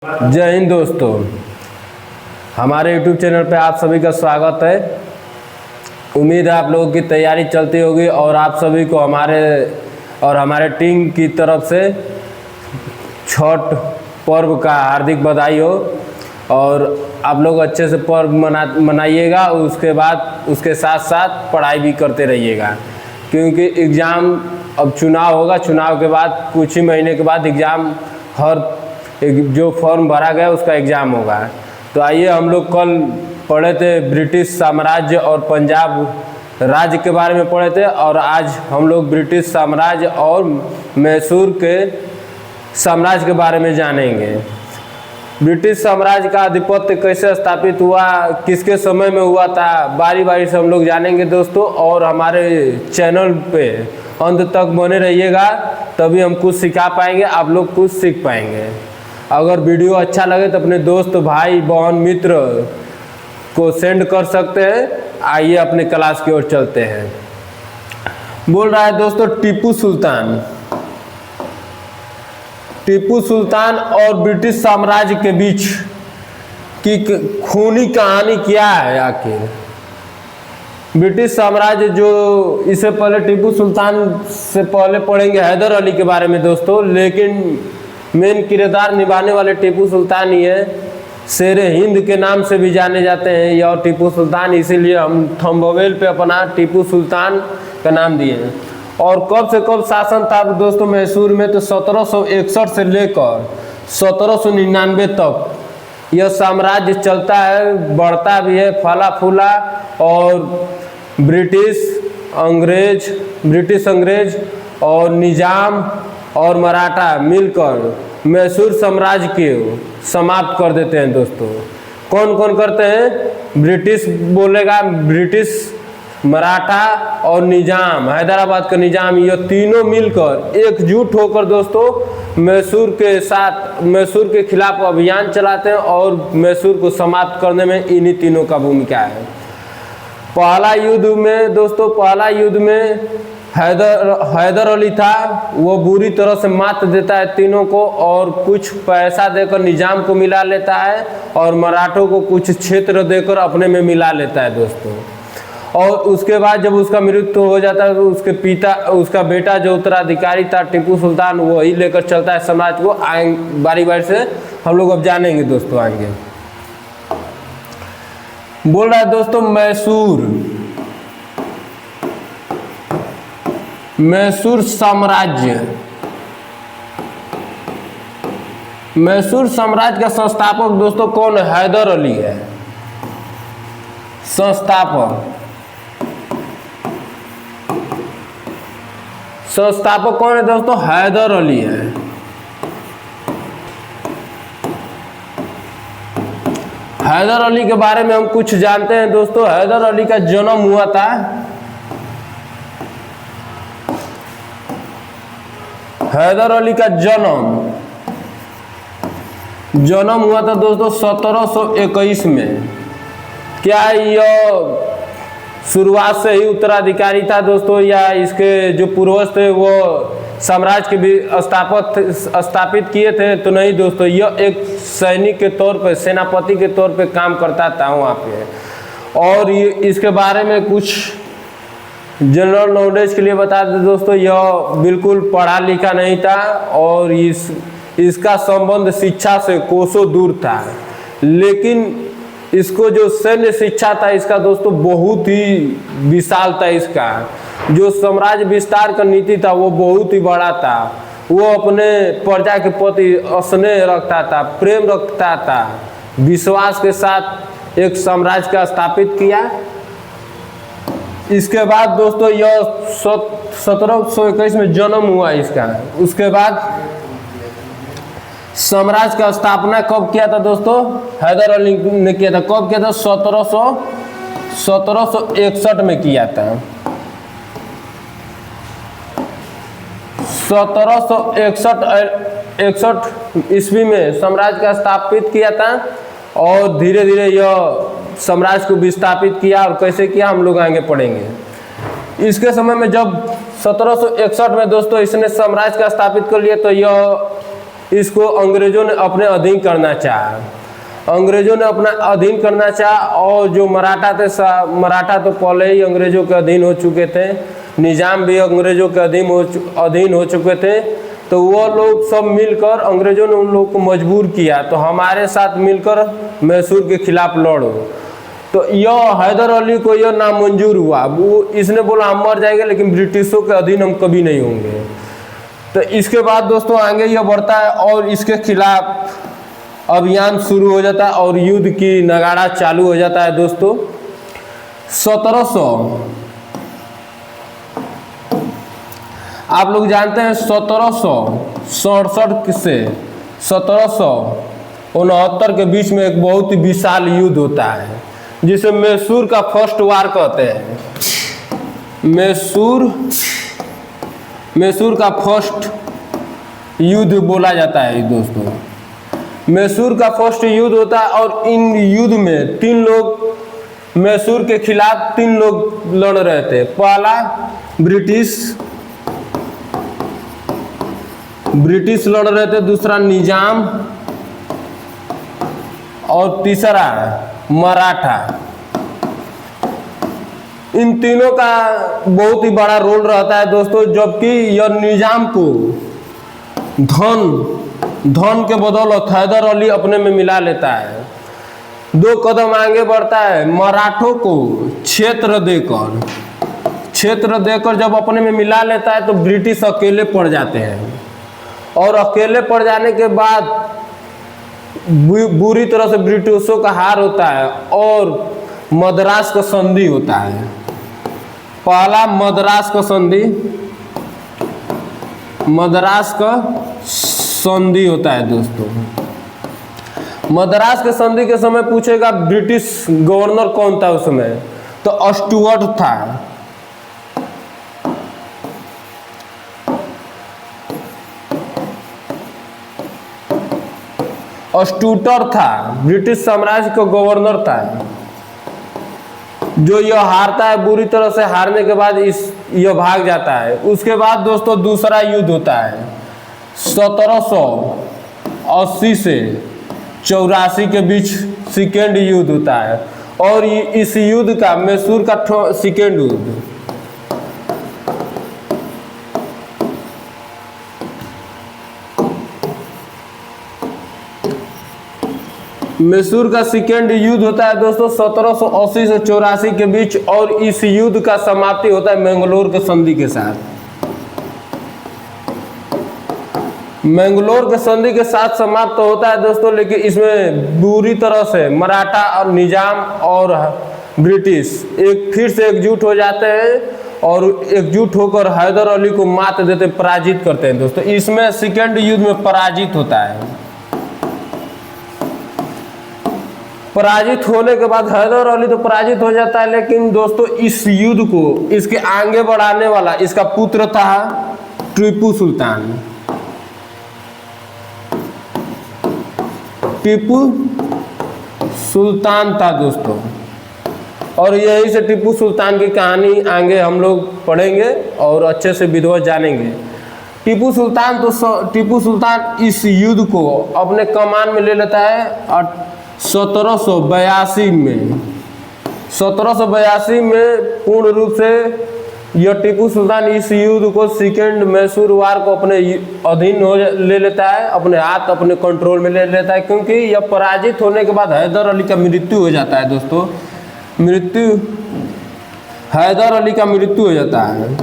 जय हिंद दोस्तों, हमारे YouTube चैनल पे आप सभी का स्वागत है। उम्मीद है आप लोगों की तैयारी चलती होगी और आप सभी को हमारे टीम की तरफ से छठ पर्व का हार्दिक बधाई हो और आप लोग अच्छे से पर्व मनाइएगा। उसके बाद उसके साथ साथ पढ़ाई भी करते रहिएगा, क्योंकि एग्ज़ाम अब चुनाव होगा। चुनाव के बाद कुछ ही महीने के बाद एग्ज़ाम जो फॉर्म भरा गया उसका एग्ज़ाम होगा। तो आइए, हम लोग कल पढ़े थे ब्रिटिश साम्राज्य और पंजाब राज्य के बारे में पढ़े थे, और आज हम लोग ब्रिटिश साम्राज्य और मैसूर के साम्राज्य के बारे में जानेंगे। ब्रिटिश साम्राज्य का आधिपत्य कैसे स्थापित हुआ, किसके समय में हुआ था, बारी बारी से हम लोग जानेंगे दोस्तों। और हमारे चैनल पे अंत तक बने रहिएगा, तभी हम कुछ सिखा पाएंगे, आप लोग कुछ सीख पाएंगे। अगर वीडियो अच्छा लगे तो अपने दोस्त, भाई, बहन, मित्र को सेंड कर सकते हैं। आइए अपने क्लास की ओर चलते हैं। बोल रहा है दोस्तों टीपू सुल्तान और ब्रिटिश साम्राज्य के बीच की खूनी कहानी क्या है आखिर। ब्रिटिश साम्राज्य जो इससे पहले टीपू सुल्तान से पहले पढ़ेंगे हैदर अली के बारे में दोस्तों, लेकिन मेन किरदार निभाने वाले टीपू सुल्तान ही है। शेर हिंद के नाम से भी जाने जाते हैं ये और टीपू सुल्तान, इसीलिए हम थंबनेल पे अपना टीपू सुल्तान का नाम दिए हैं। और कब से कब शासन था दोस्तों मैसूर में, तो 1761 से लेकर 1799 तक यह साम्राज्य चलता है, बढ़ता भी है, फला फूला। और ब्रिटिश अंग्रेज और निजाम और मराठा मिलकर मैसूर साम्राज्य को समाप्त कर देते हैं दोस्तों। कौन कौन करते हैं? ब्रिटिश बोलेगा, ब्रिटिश, मराठा और निजाम, हैदराबाद का निजाम, ये तीनों मिलकर एकजुट होकर दोस्तों मैसूर के खिलाफ अभियान चलाते हैं और मैसूर को समाप्त करने में इन्हीं तीनों का भूमिका है। पहला युद्ध में हैदर अली था, वो बुरी तरह से मात देता है तीनों को और कुछ पैसा देकर निजाम को मिला लेता है और मराठों को कुछ क्षेत्र देकर अपने में मिला लेता है दोस्तों। और उसके बाद जब उसका मृत्यु हो जाता है तो उसका बेटा जो उत्तराधिकारी था टीपू सुल्तान, वही लेकर चलता है समाज को। बारी बारी से हम लोग अब जानेंगे दोस्तों आगे। बोल रहा है दोस्तों मैसूर साम्राज्य का संस्थापक दोस्तों कौन है? हैदर अली है संस्थापक कौन है दोस्तों? हैदर अली है। हैदर अली के बारे में हम कुछ जानते हैं दोस्तों। हैदर अली का जन्म हुआ था दोस्तों 1721 में। क्या यह शुरुआत से ही उत्तराधिकारी था दोस्तों, या इसके जो पूर्वज थे वो साम्राज्य के भी स्थापित किए थे? तो नहीं दोस्तों, यह एक सैनिक के तौर पे, सेनापति के तौर पे काम करता था वहाँ पे। और इसके बारे में कुछ जनरल नॉलेज के लिए बता दें दोस्तों, यह बिल्कुल पढ़ा लिखा नहीं था और इसका संबंध शिक्षा से कोसों दूर था। लेकिन इसको जो सैन्य शिक्षा था इसका दोस्तों बहुत ही विशाल था। इसका जो साम्राज्य विस्तार का नीति था वो बहुत ही बड़ा था। वो अपने प्रजा के प्रति स्नेह रखता था, प्रेम रखता था, विश्वास के साथ एक साम्राज्य का स्थापित किया। इसके बाद दोस्तों यह 1721 में जन्म हुआ इसका। उसके बाद साम्राज्य का स्थापना कब किया था दोस्तों? हैदर अली ने किया था। कब किया था? 1761 में किया था। 1761 ईस्वी में साम्राज्य का स्थापित किया था और धीरे धीरे यह साम्राज्य को विस्थापित किया। और कैसे किया हम लोग आगे पढ़ेंगे। इसके समय में जब 1761 में दोस्तों इसने साम्राज्य का स्थापित कर लिया, तो यह इसको अंग्रेजों ने अपने अधीन करना चाहा। अंग्रेजों ने अपना अधीन करना चाहा और जो मराठा थे, मराठा तो पहले ही अंग्रेजों के अधीन हो चुके थे, निजाम भी अंग्रेजों के अधीन हो चुके थे। तो वो लोग सब मिलकर अंग्रेजों ने उन लोगों को मजबूर किया तो हमारे साथ मिलकर मैसूर के खिलाफ लड़ो। तो यह हैदर अली को यह नामंजूर हुआ। वो इसने बोला हम मर जाएंगे लेकिन ब्रिटिशों के अधीन हम कभी नहीं होंगे। तो इसके बाद दोस्तों आगे यह बढ़ता है और इसके खिलाफ अभियान शुरू हो जाता है और युद्ध की नगाड़ा चालू हो जाता है दोस्तों। 1700 आप लोग जानते हैं 1767 से 1769 के बीच में एक बहुत ही विशाल युद्ध होता है जिसे मैसूर का फर्स्ट वार कहते हैं। मैसूर का फर्स्ट युद्ध बोला जाता है दोस्तों। मैसूर का फर्स्ट युद्ध होता है और इन युद्ध में 3 लोग मैसूर के खिलाफ 3 लोग लड़ रहे थे। पहला ब्रिटिश लड़ रहे थे, दूसरा निजाम और तीसरा मराठा। इन तीनों का बहुत ही बड़ा रोल रहता है दोस्तों। जबकि यह निजाम को धन के बदौलत हैदर अली अपने में मिला लेता है। 2 कदम आगे बढ़ता है, मराठों को क्षेत्र देकर जब अपने में मिला लेता है तो ब्रिटिश अकेले पड़ जाते हैं और अकेले पड़ जाने के बाद बुरी तरह से ब्रिटिशों का हार होता है और मद्रास का संधि होता है। पहला मद्रास का संधि होता है दोस्तों। मद्रास के संधि के समय पूछेगा ब्रिटिश गवर्नर कौन था उस समय, तो स्टुअर्ट था। स्टूटर था, ब्रिटिश साम्राज्य का गवर्नर था। जो यह हारता है, बुरी तरह से हारने के बाद यह भाग जाता है। उसके बाद दोस्तों दूसरा युद्ध होता है 1780 से 84 के बीच सेकेंड युद्ध होता है और इस युद्ध का मैसूर का सेकेंड युद्ध मैसूर का सेकेंड युद्ध होता है दोस्तों 1780 से 84 के बीच और इस युद्ध का समाप्ति होता है मैंगलोर के संधि के साथ। मैंगलोर के संधि के साथ समाप्त तो होता है दोस्तों, लेकिन इसमें बुरी तरह से मराठा और निजाम और ब्रिटिश फिर से एकजुट हो जाते हैं और एकजुट होकर हैदर अली को मात देते, पराजित करते हैं दोस्तों। इसमें सेकेंड युद्ध में पराजित होता है। पराजित होने के बाद हैदर अली तो पराजित हो जाता है, लेकिन दोस्तों इस युद्ध को इसके आगे बढ़ाने वाला इसका पुत्र था टीपू सुल्तान। टीपू सुल्तान था दोस्तों और यही से टीपू सुल्तान की कहानी आगे हम लोग पढ़ेंगे और अच्छे से विधिवत जानेंगे। टीपू सुल्तान इस युद्ध को अपने कमान में ले लेता है और 1782 में पूर्ण रूप से यह टीपू सुल्तान इस युद्ध को सेकेंड मैसूर वार को अपने अधीन ले लेता है, अपने हाथ अपने कंट्रोल में ले लेता है, क्योंकि यह पराजित होने के बाद हैदर अली का मृत्यु हो जाता है दोस्तों। हैदर अली का मृत्यु हो जाता है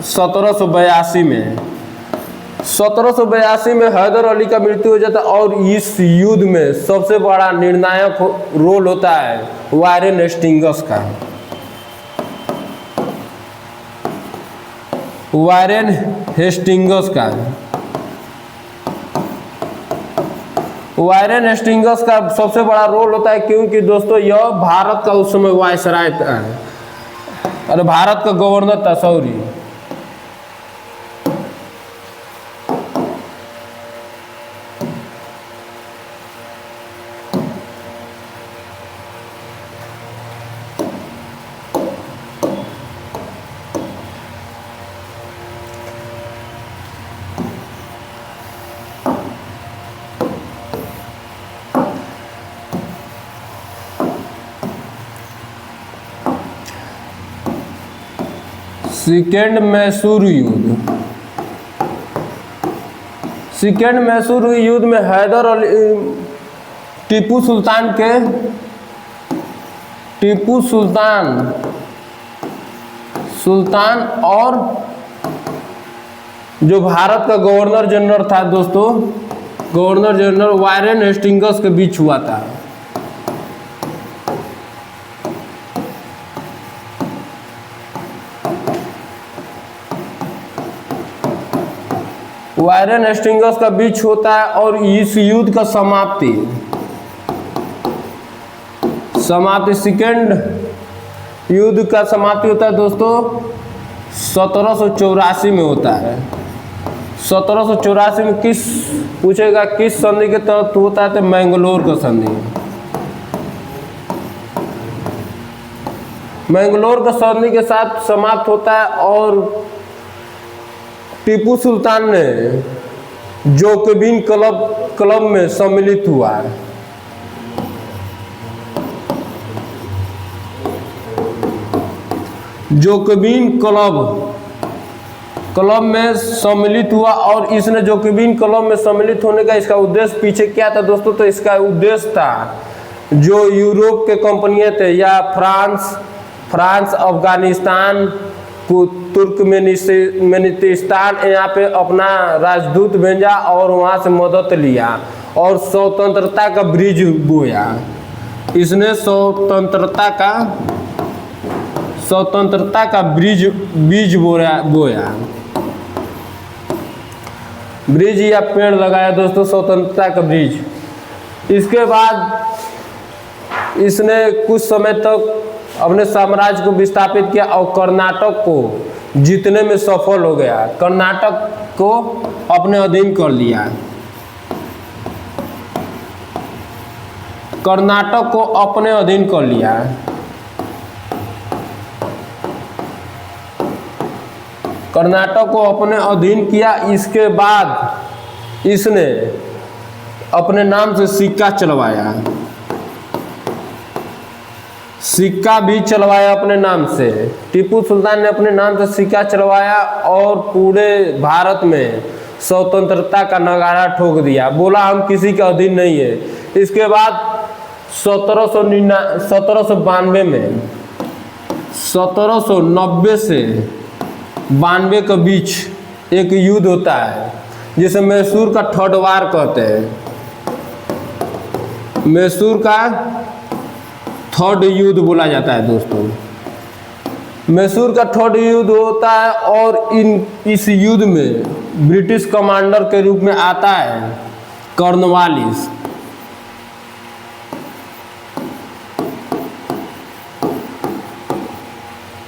1782 में। 1782 में हैदर अली का मृत्यु हो जाता है और इस युद्ध में सबसे बड़ा निर्णायक रोल होता है वारेन हेस्टिंग्स का। वारेन हेस्टिंग्स का सबसे बड़ा रोल होता है, क्योंकि दोस्तों यह भारत का उस समय वायसराय था, अरे भारत का गवर्नर था, सॉरी। सेकेंड मैसूर युद्ध। सेकेंड मैसूर युद्ध में हैदर अली टीपू सुल्तान और जो भारत का गवर्नर जनरल था दोस्तों, गवर्नर जनरल वारेन हेस्टिंग्स के बीच हुआ था। वारेन हेस्टिंग्स का बीच होता है और इस युद्ध का समाप्ति सेकेंड युद्ध का समाप्ति होता है दोस्तों 1784 में होता है। 1784 में किस पूछेगा किस संधि के तहत होता है, तो मैंगलोर का संधि। मैंगलोर का संधि के साथ समाप्त होता है और टीपू सुल्तान ने जोकोबिन क्लब में सम्मिलित हुआ है। जोकोबिन क्लब में सम्मिलित हुआ और इसने जोकोबिन क्लब में सम्मिलित होने का इसका उद्देश्य पीछे क्या था दोस्तों, तो इसका उद्देश्य था जो यूरोप के कंपनियां थे या फ्रांस अफगानिस्तान तुर्कमेनिस्तान यहाँ पे अपना राजदूत भेजा और वहाँ से मदद लिया और स्वतंत्रता का बीज बोया। इसने स्वतंत्रता का बीज बोया, ब्रिज या पेड़ लगाया दोस्तों, स्वतंत्रता का ब्रिज। इसके बाद इसने कुछ समय तक अपने साम्राज्य को विस्थापित किया और कर्नाटक को जीतने में सफल हो गया। कर्नाटक को अपने अधीन कर लिया। कर्नाटक को अपने अधीन कर लिया। कर्नाटक को अपने अधीन किया। इसके बाद इसने अपने नाम से सिक्का चलवाया, सिक्का भी चलवाया अपने नाम से। टीपू सुल्तान ने अपने नाम से सिक्का चलवाया और पूरे भारत में स्वतंत्रता का नगारा ठोक दिया, बोला हम किसी के अधीन नहीं है। इसके बाद 1792 में 1790 से 92 के बीच एक युद्ध होता है जिसे मैसूर का थर्ड वार कहते हैं। मैसूर का थर्ड युद्ध बोला जाता है दोस्तों। मैसूर का थर्ड युद्ध होता है और इस युद्ध में ब्रिटिश कमांडर के रूप में आता है कॉर्नवालिस।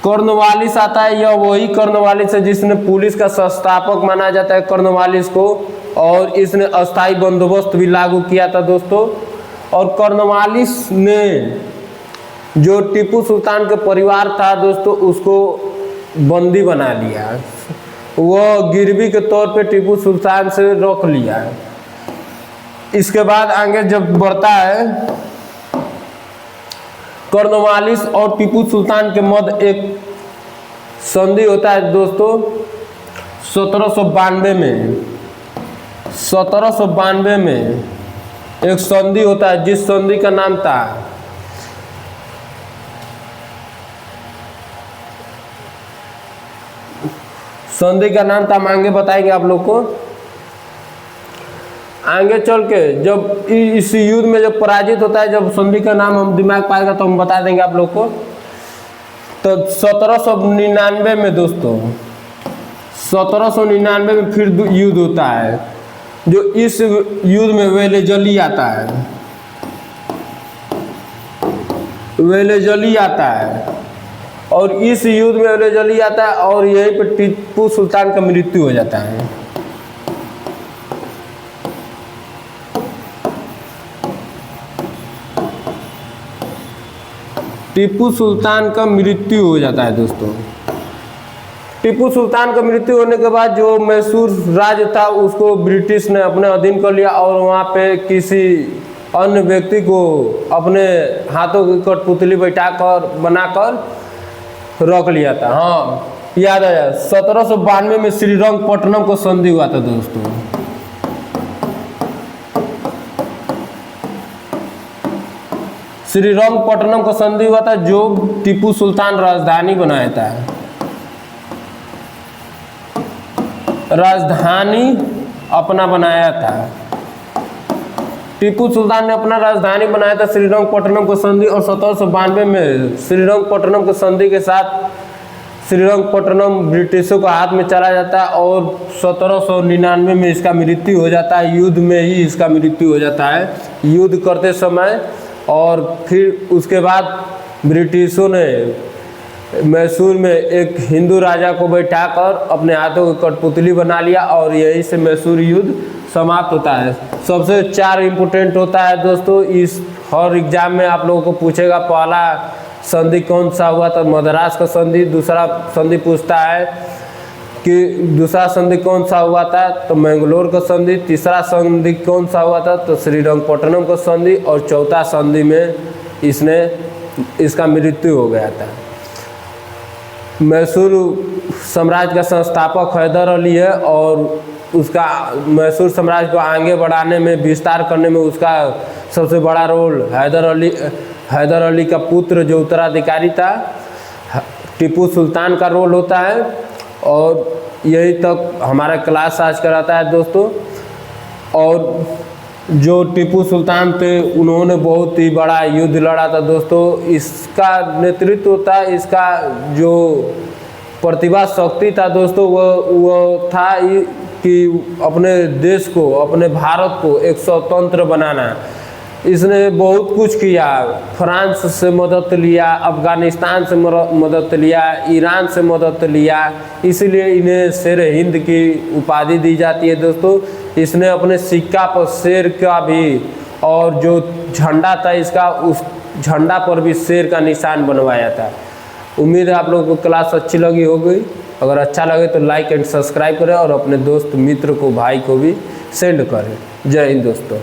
कॉर्नवालिस आता है, यह वही कॉर्नवालिस है जिसने पुलिस का संस्थापक माना जाता है कॉर्नवालिस को, और इसने अस्थायी बंदोबस्त भी लागू किया था दोस्तों। और कॉर्नवालिस ने जो टीपू सुल्तान के परिवार था दोस्तों उसको बंदी बना लिया, वह गिरवी के तौर पे टीपू सुल्तान से रोक लिया। इसके बाद आगे जब बढ़ता है, कॉर्नवालिस और टीपू सुल्तान के मध्य एक संधि होता है दोस्तों 1792 में। 1792 में एक संधि होता है जिस संधि का नाम था हम आगे बताएंगे आप लोग को। आगे चल के जब इस युद्ध में जब पराजित होता है, जब संधि का नाम हम दिमाग पाएगा तो हम बता देंगे आप लोग को। तो 1799 में दोस्तों 1799 में फिर युद्ध होता है, जो इस युद्ध में वेलेजली आता है। वेलेजली आता है और इस युद्ध में वेलेजली आता है और यहीं पर टीपू सुल्तान का मृत्यु हो जाता है। टीपू सुल्तान का मृत्यु हो जाता है दोस्तों। टीपू सुल्तान का मृत्यु होने के बाद जो मैसूर राज्य था उसको ब्रिटिश ने अपने अधीन कर लिया और वहाँ पे किसी अन्य व्यक्ति को अपने हाथों की कठपुतली बैठाकर बनाकर रख लिया था। हाँ, याद आया। 1792 में श्रीरंगपट्टनम को संधि हुआ था दोस्तों। श्रीरंगपट्टनम को संधि हुआ था जो टीपू सुल्तान राजधानी बनाया था। राजधानी अपना बनाया था। टीपू सुल्तान ने अपना राजधानी बनाया था श्रीरंगपट्टनम को संधि, और 1792 में श्रीरंगपट्टनम को संधि के साथ श्रीरंगपट्टनम ब्रिटिशों के हाथ में चला जाता है और 1799 में इसका मृत्यु हो जाता है। युद्ध में ही इसका मृत्यु हो जाता है, युद्ध करते समय। और फिर उसके बाद ब्रिटिशों ने मैसूर में एक हिंदू राजा को बैठाकर अपने हाथों की कठपुतली बना लिया और यहीं से मैसूर युद्ध समाप्त होता है। सबसे 4 इम्पोर्टेंट होता है दोस्तों, इस हर एग्जाम में आप लोगों को पूछेगा। पहला संधि कौन सा हुआ था, मद्रास का संधि। दूसरा संधि पूछता है कि दूसरा संधि कौन सा हुआ था, तो मैंगलोर का संधि। तीसरा संधि कौन सा हुआ था, तो श्रीरंगपट्टनम का संधि। और चौथा संधि में इसका मृत्यु हो गया था। मैसूर साम्राज्य का संस्थापक हैदर अली है और उसका मैसूर साम्राज्य को आगे बढ़ाने में, विस्तार करने में उसका सबसे बड़ा रोल हैदर अली का पुत्र जो उत्तराधिकारी था टीपू सुल्तान का रोल होता है। और यही तक हमारा क्लास आज कराता है दोस्तों। और जो टीपू सुल्तान थे उन्होंने बहुत ही बड़ा युद्ध लड़ा था दोस्तों। इसका नेतृत्व था, इसका जो प्रतिभा शक्ति था दोस्तों वो था कि अपने देश को, अपने भारत को एक स्वतंत्र बनाना। इसने बहुत कुछ किया, फ्रांस से मदद लिया, अफगानिस्तान से मदद लिया, ईरान से मदद लिया, इसलिए इन्हें शेर हिंद की उपाधि दी जाती है दोस्तों। इसने अपने सिक्का पर शेर का भी, और जो झंडा था इसका, उस झंडा पर भी शेर का निशान बनवाया था। उम्मीद है आप लोगों को क्लास अच्छी लगी होगी। अगर अच्छा लगे तो लाइक एंड सब्सक्राइब करें और अपने दोस्त मित्र को, भाई को भी सेंड करें। जय हिंद दोस्तों।